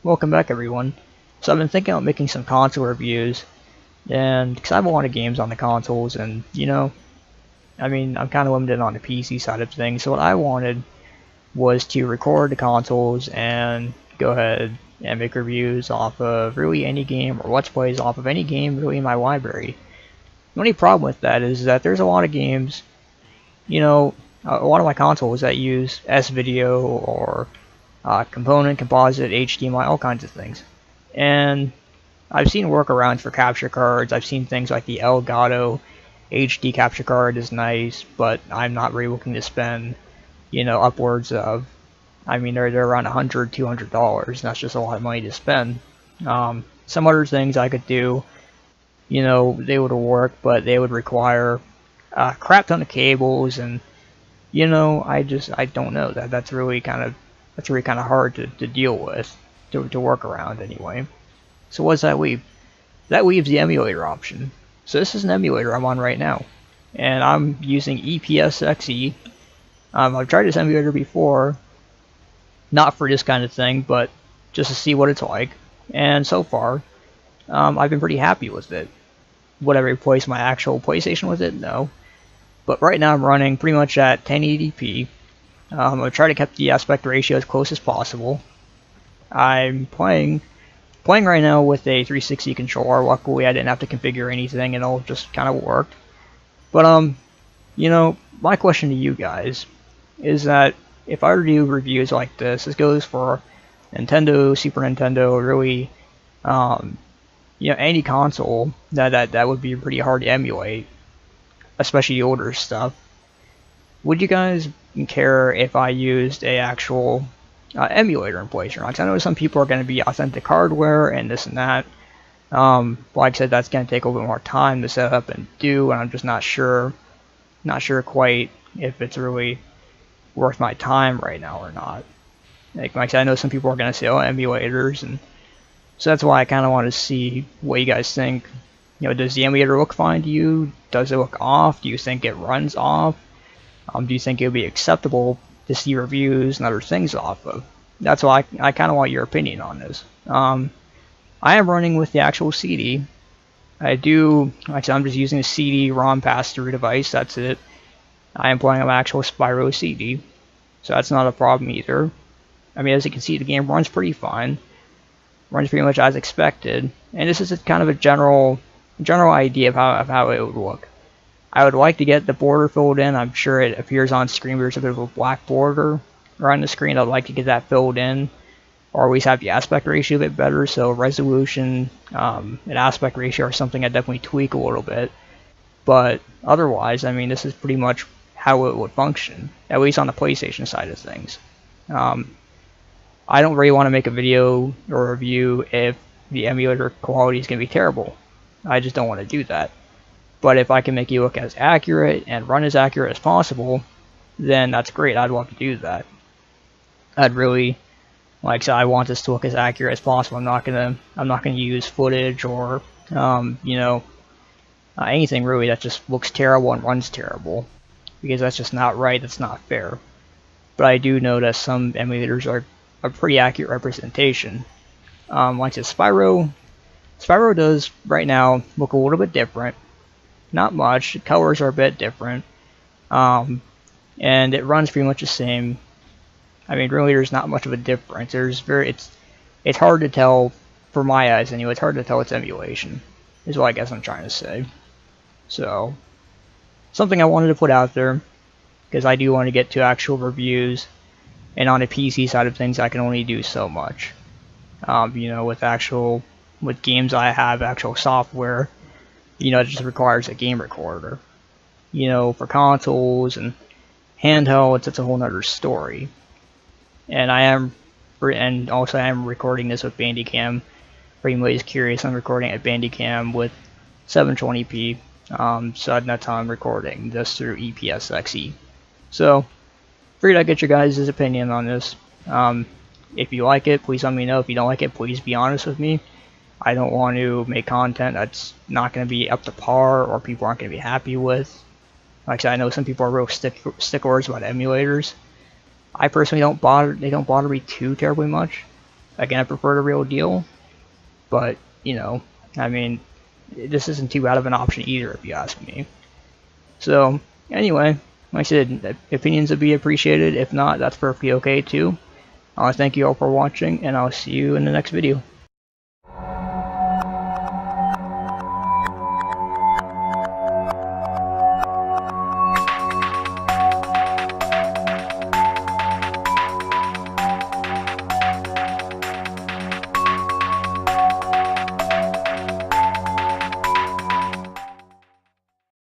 Welcome back, everyone. So I've been thinking about making some console reviews, and because I have a lot of games on the consoles, and I'm kind of limited on the PC side of things. So what I wanted was to record the consoles and go ahead and make reviews off of really any game, or let's plays off of any game really in my library. The only problem with that is that there's a lot of games, a lot of my consoles that use S-Video or component, composite, HDMI, all kinds of things. And I've seen workarounds for capture cards. I've seen things like the Elgato HD capture card is nice, but I'm not really looking to spend, upwards of, they're around $100, $200, and that's just a lot of money to spend. Some other things I could do, they would work, but they would require a crap ton of cables, and I don't know. That's really kind of hard to deal with, to work around anyway. So what does that leave? That leaves the emulator option. So this is an emulator I'm on right now, and I'm using EPSXE. I've tried this emulator before, not for this kind of thing, but just to see what it's like. And so far, I've been pretty happy with it. Would I replace my actual PlayStation with it? No. But right now I'm running pretty much at 1080p. I'm going to try to keep the aspect ratio as close as possible. I'm playing right now with a 360 controller. Luckily I didn't have to configure anything, and it all just kind of worked. But my question to you guys is that if I were to do reviews like this goes for Nintendo, Super Nintendo, really, any console that would be pretty hard to emulate, especially the older stuff. Would you guys care if I used a actual emulator in place or not? 'Cause I know some people are going to be authentic hardware and this and that. Like I said, that's going to take a little bit more time to set up and do, and I'm just not sure quite if it's really worth my time right now or not. Like I said, I know some people are going to say, oh, emulators, and so that's why I kind of want to see what you guys think. Does the emulator look fine to you? Does it look off? Do you think it runs off? Do you think it would be acceptable to see reviews and other things off of? That's why I kind of want your opinion on this. I am running with the actual CD. Actually, I'm just using a CD-ROM pass-through device, that's it. I am playing on an actual Spyro CD, so that's not a problem either. As you can see, the game runs pretty fine. Runs pretty much as expected, and this is kind of a general idea of how it would look. I would like to get the border filled in. I'm sure it appears on screen. There's a bit of a black border around the screen. I'd like to get that filled in, or at least have the aspect ratio a bit better. So resolution and aspect ratio are something I definitely tweak a little bit. But otherwise, this is pretty much how it would function, at least on the PlayStation side of things. I don't really want to make a video or review if the emulator quality is going to be terrible. I just don't want to do that. But if I can make you look as accurate and run as accurate as possible, then that's great. I'd love to do that. I'd really, like I said, I want this to look as accurate as possible. I'm not gonna use footage or anything really that just looks terrible and runs terrible, because that's just not right. That's not fair. But I do know that some emulators are a pretty accurate representation. Like I said, Spyro does right now look a little bit different. Not much. The colors are a bit different, and it runs pretty much the same. Really, there's not much of a difference. It's hard to tell, for my eyes anyway. It's hard to tell it's emulation, is what I guess I'm trying to say. So, something I wanted to put out there, because I do want to get to actual reviews, and on the PC side of things, I can only do so much. With games I have actual software. It just requires a game recorder. For consoles and handhelds, it's a whole nother story. And I am recording this with Bandicam. For anybody's curious, I'm recording at Bandicam with 720p. So that's how I'm recording this through EPSXE. So, figured I'd get your guys' opinion on this. If you like it, please let me know. If you don't like it, please be honest with me. I don't want to make content that's not going to be up to par or people aren't going to be happy with. Like I said, I know some people are real sticklers about emulators. I personally don't bother. They don't bother me too terribly much. Again, I prefer the real deal, but, you know, I mean, this isn't too bad of an option either, if you ask me. So, anyway, like I said, opinions would be appreciated. If not, that's perfectly okay too. I want to thank you all for watching, and I'll see you in the next video.